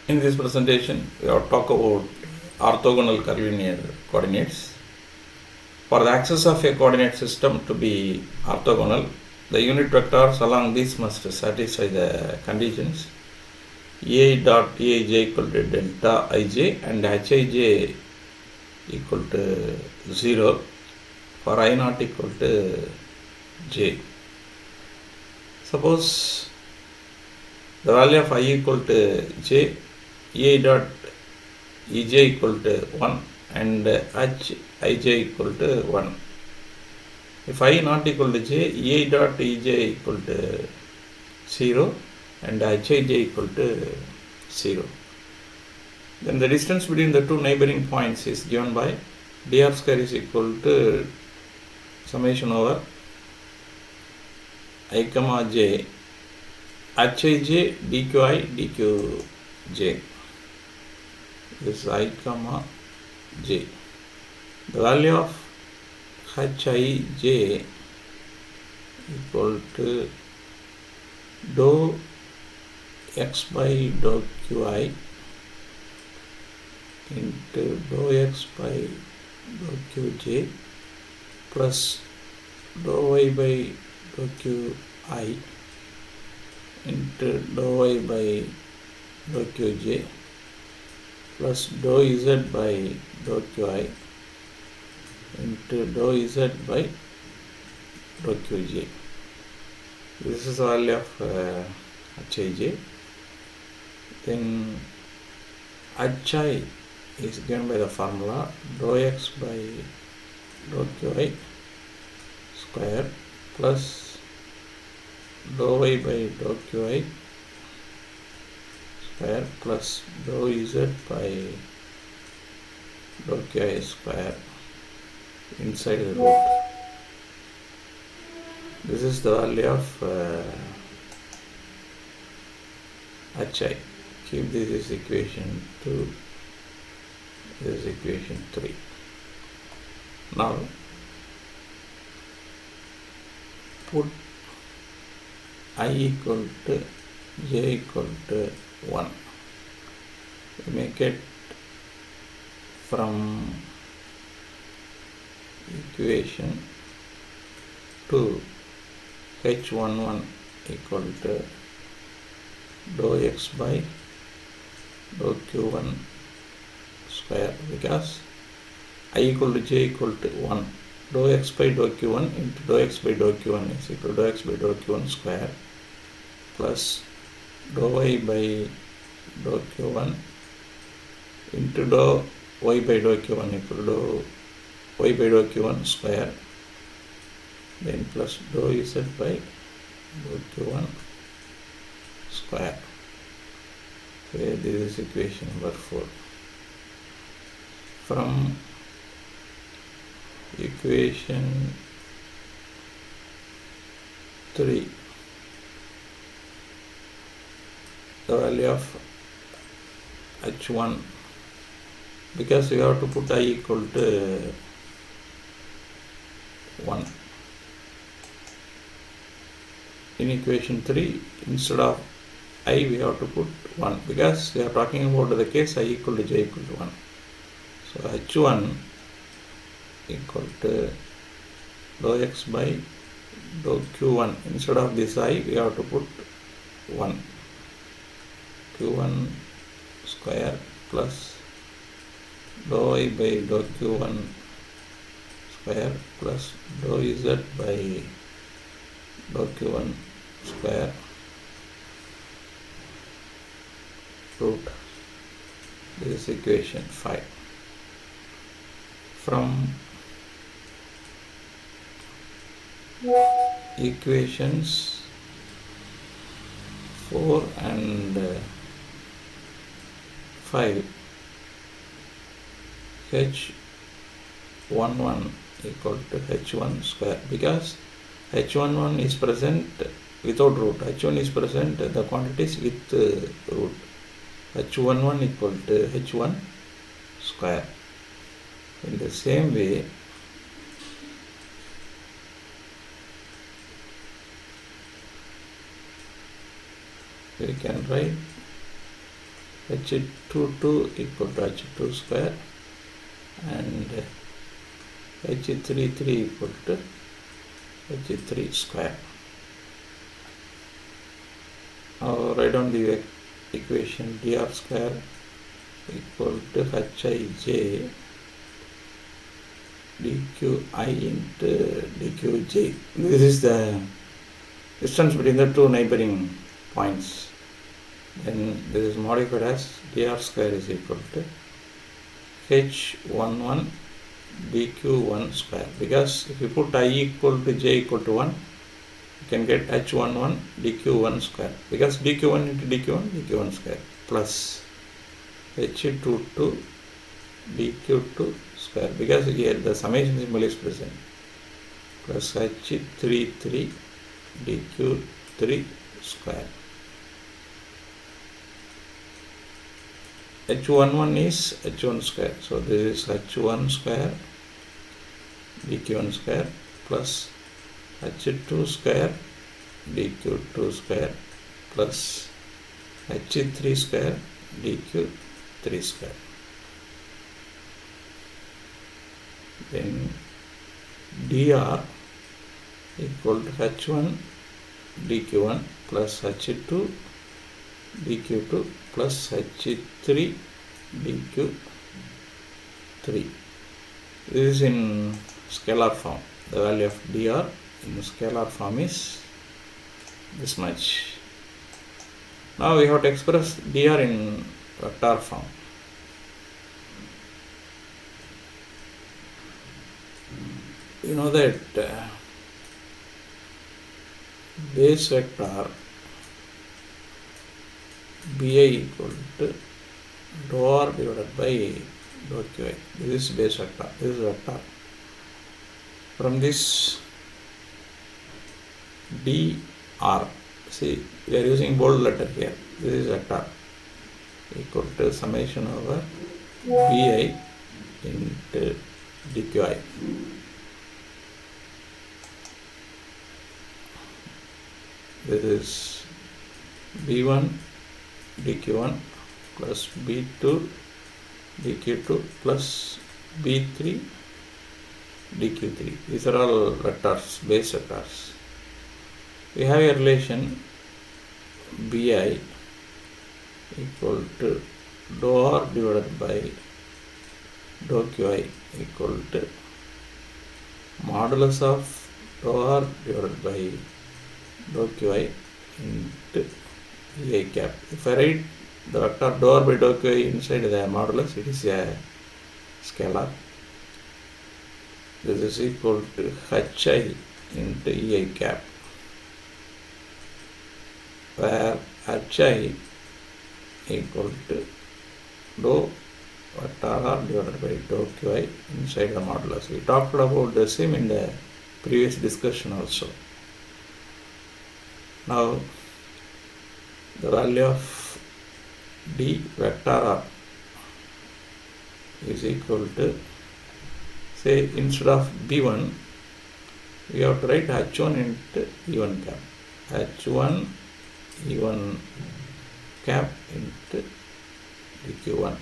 In this presentation, we have talked about orthogonal curvilinear coordinates. For the axis of a coordinate system to be orthogonal, the unit vectors along this must satisfy the conditions A dot Aij equal to delta ij and hij equal to 0 for I not equal to j. Suppose the value of I equal to j, A dot Ej equal to 1 and hij equal to 1. If I not equal to j, A dot Ej equal to 0 and hij equal to 0. Then the distance between the two neighboring points is given by dr square is equal to summation over I comma j hij dqi dqj. This is I comma j. The value of hij equal to dou x by dou qi into dou x by dou qj plus dou y by dou qi into dou y by dou qj plus dou z by dou qi into dou z by dou qj. This is the value of hij. Then hi is given by the formula dou x by dou qi square plus dou y by dou qi square plus dou z by dou qi square inside the root. This is the value of hi. Keep this is equation 2, this is equation 3. Now put I equal to j equal to 1. We make it from equation 2 h11 equal to dou x by dou q1 square, because I equal to j equal to 1. Dou x by dou q1 into dou x by dou q1 is equal to dou x by dou q1 square plus dou y by dou q1 into dou y by dou q1 equal to dou y by dou q1 square, then plus dou z by dou q1 square. Okay, this is equation number 4. From equation 3, the value of h1, because we have to put I equal to 1. In equation 3, instead of I we have to put 1, because we are talking about the case I equal to j equal to 1. So h1 equal to dou x by dou q1. Instead of this I we have to put 1. q1 square plus dou y by dou q1 square plus dou z by dou q1 square root. This is equation 5. From equations 4 and 5, h11 equal to h1 square, because h11 is present without root, h1 is present the quantities with root. h11 equal to h1 square. In the same way, we can write h22 equal to h2 square and h33 equal to h3 square. Now write down the equation dr square equal to hij dqi into dqj. This is the distance between the two neighboring points. Then this is modified as dr square is equal to h11 dq1 square, because if you put I equal to j equal to 1, you can get h11 dq1 square, because dq1 into dq1 square plus h22 dq2 square, because here the summation symbol is present, plus h33 dq3 square. h11 is h1 square, so this is h1 square dq1 square plus h2 square dq2 square plus h3 square dq3 square. Then dr equal to h1 dq1 plus h2 dq2 plus h3 dq3. This is in scalar form. The value of dr in scalar form is this much. Now we have to express dr in vector form. You know that base vector bi equal to dou r divided by dou qi. This is base vector. This is vector. From this dr, see, we are using bold letter here. This is vector equal to summation over bi into dqi. This is b1 dq1 plus b2 dq2 plus b3 dq3. These are all vectors, base vectors. We have a relation bi equal to dou r divided by dou qi equal to modulus of dou r divided by dou qi into ei cap. If I write the vector dou r by dou qi inside the modulus, it is a scalar. This is equal to hi into ei cap, where hi equal to dou vector r divided by dou qi inside the modulus. We talked about the same in the previous discussion also. Now the value of d vector r is equal to, say, instead of b1 we have to write h1 into e1 cap, h1 e1 cap into dq1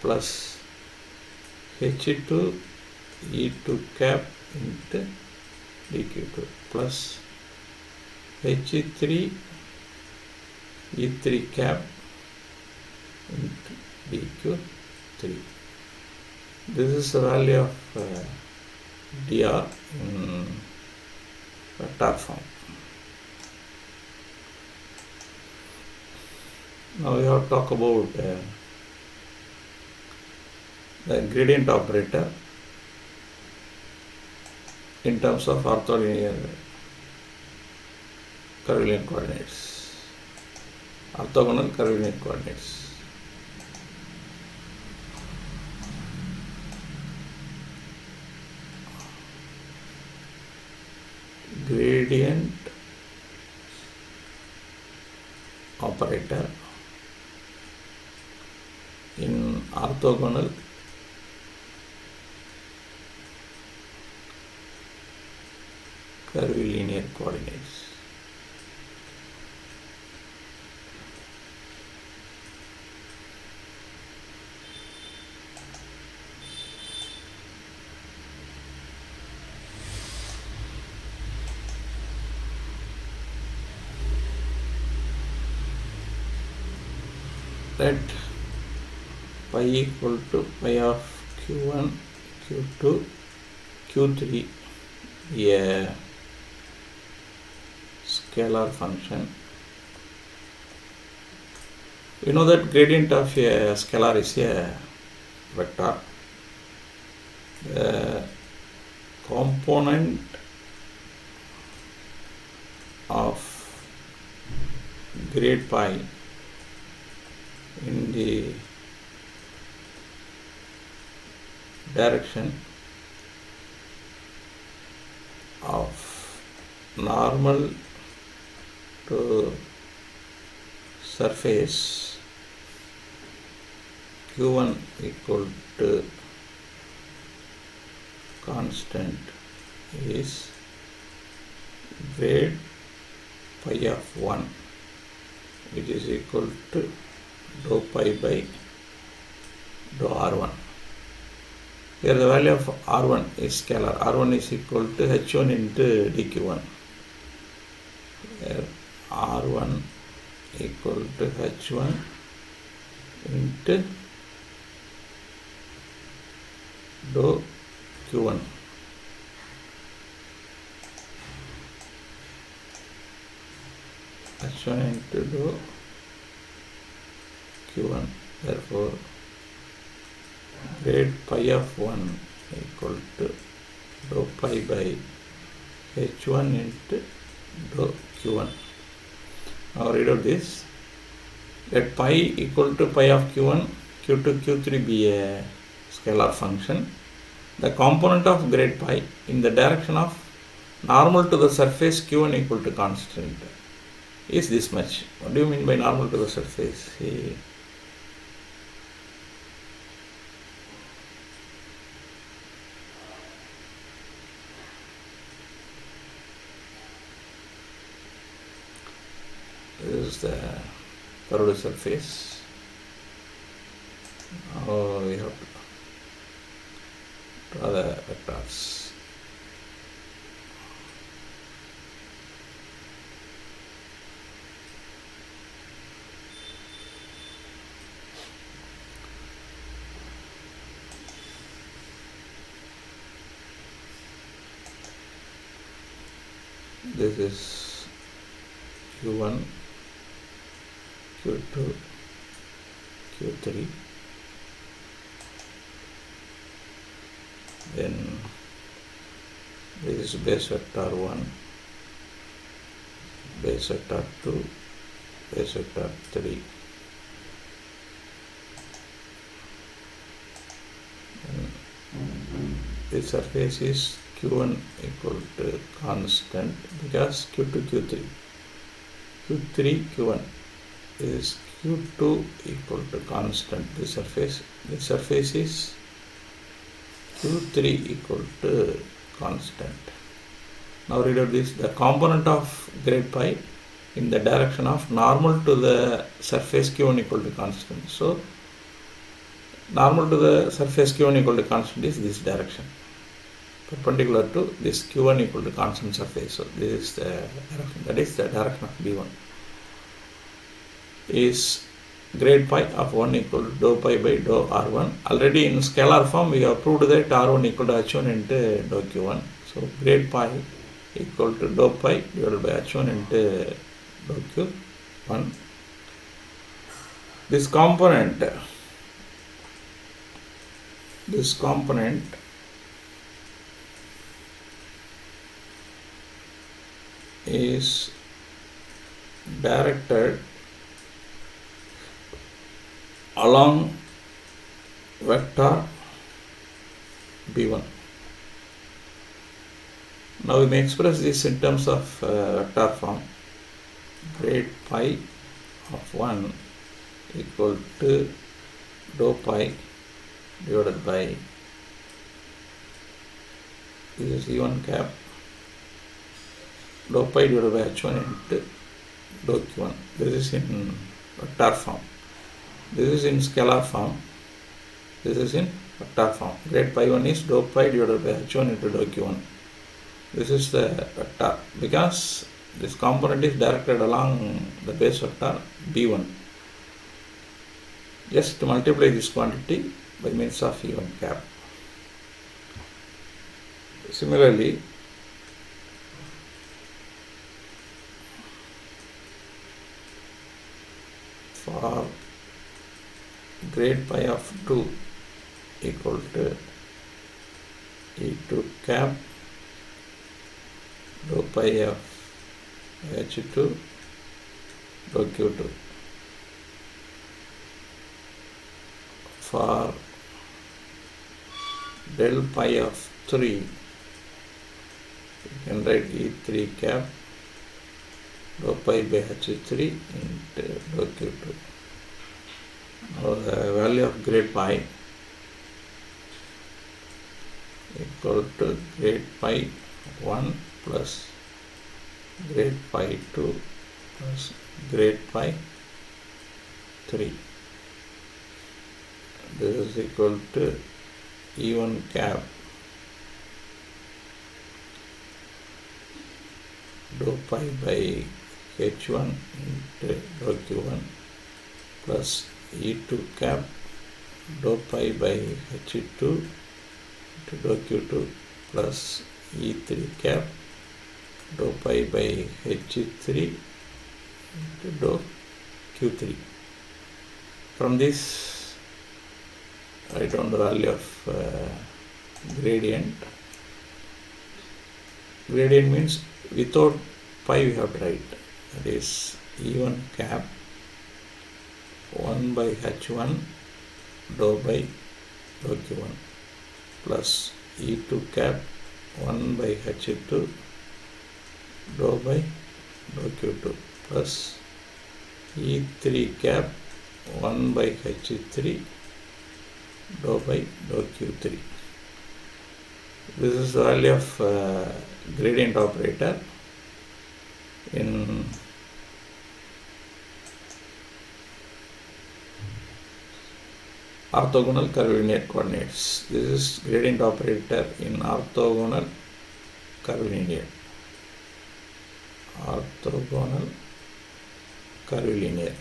plus h2 e2 cap into dq2 plus h3 e3 cap into dq3. This is the value of dr in vector form. Now we have to talk about the gradient operator in terms of ortholinear curvilinear coordinates, orthogonal curvilinear coordinates. Gradient operator in orthogonal curvilinear coordinates. let pi equal to pi of q1, q2, q3 be a scalar function. We know that gradient of a scalar is a vector. The component of grade pi in the direction of normal to surface q1 equal to constant is grade pi of 1, which is equal to dou pi by dou r1. Here the value of r1 is scalar. R1 is equal to h1 into dq1. Here r1 equal to h1 into dou q1. h1 into dou q1. Therefore, grade pi of 1 equal to dou pi by h1 into dou q1. Now read out this. Let pi equal to pi of q1, q2, q3 be a scalar function. The component of grade pi in the direction of normal to the surface q1 equal to constant is this much. What do you mean by normal to the surface? See, this is the curved surface. Now we have to draw the vectors. This is q1, q2, q3, then this is base vector 1, base vector 2, base vector 3, and the surface is q1 equal to constant because q2, q3, q3, q1 is q2 equal to constant. The surface is q3 equal to constant. Now read out this. The component of grade pi in the direction of normal to the surface q1 equal to constant. So normal to the surface q1 equal to constant is this direction, perpendicular to this q1 equal to constant surface. So this is the direction, that is the direction of b1, is grade pi of 1 equal to dou pi by dou r1. Already in scalar form we have proved that r1 equal to h1 into dou q1. So grade pi equal to dou pi divided by h1 into dou q1. This component is directed along vector b1. Now we may express this in terms of vector form. Grade pi of 1 equal to dou pi divided by this is e1 cap dou pi divided by h1 into dou q1. This is in vector form. This is in scalar form. This is in vector form. Grade pi 1 is dou pi divided by h1 into dou q1. This is the vector because this component is directed along the base vector b1. just multiply this quantity by means of E1 cap. Similarly, for grade pi of 2 equal to E2 cap dou pi of H2 dou Q2. For del pi of 3, you can write E3 cap dou pi by H3 into dou Q2. Now the value of grade pi equal to grade pi 1 plus grade pi 2 plus grade pi 3. This is equal to E1 cap dou pi by H1 into dou Q1 plus E2 cap dou pi by H2 into dou Q2 plus E3 cap dou pi by H3 into dou Q3. From this, write down the value of gradient. Gradient means without pi we have to write, that is E1 cap 1 by H1 dou by dou Q1 plus E2 cap 1 by H2 dou by dou Q2 plus E3 cap 1 by H3 dou by dou Q3. This is the value of gradient operator in orthogonal curvilinear coordinates. This is gradient operator in orthogonal curvilinear. Orthogonal curvilinear.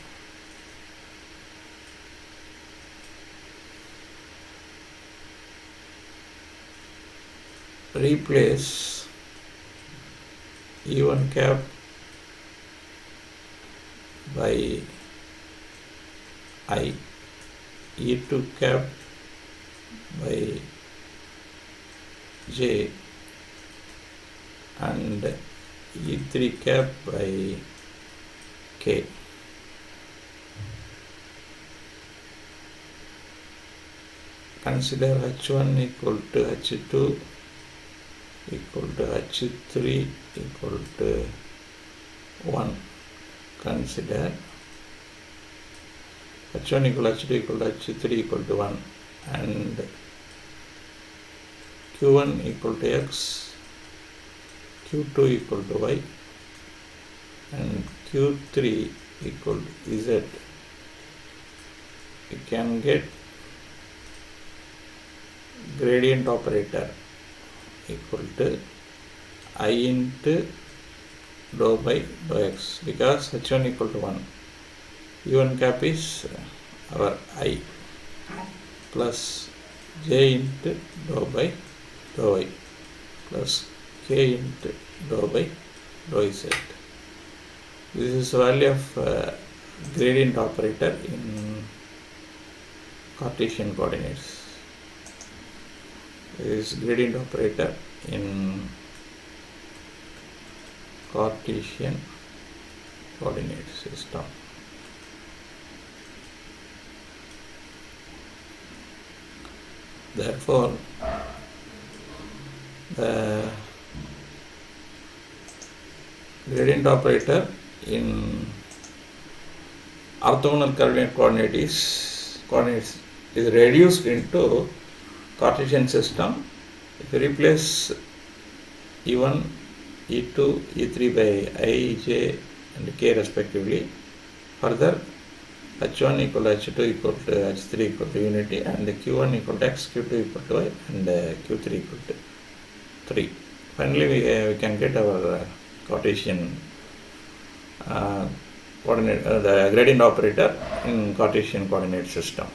Replace E1 cap by I, E2 cap by J, and E3 cap by K. Consider H1 equal to H2 equal to H3 equal to 1. Consider H1 equal to H2 equal to H3 equal to 1 and Q1 equal to X, Q2 equal to Y and Q3 equal to Z. You can get gradient operator equal to I into dou by dou X, because H1 equal to 1. E1 cap is our I plus J into dou by dou Y plus K into dou by dou Z. This is the value of gradient operator in Cartesian coordinates. This is gradient operator in Cartesian coordinate system. Therefore, the gradient operator in orthogonal coordinates is reduced into Cartesian system. If you replace E1, E2, E3 by I, J and K respectively, further H1 equal to H2 equal to H3 equal to unity and Q1 equal to X, Q2 equal to Y and Q3 equal to 3. Finally we can get our Cartesian coordinate the gradient operator in Cartesian coordinate system.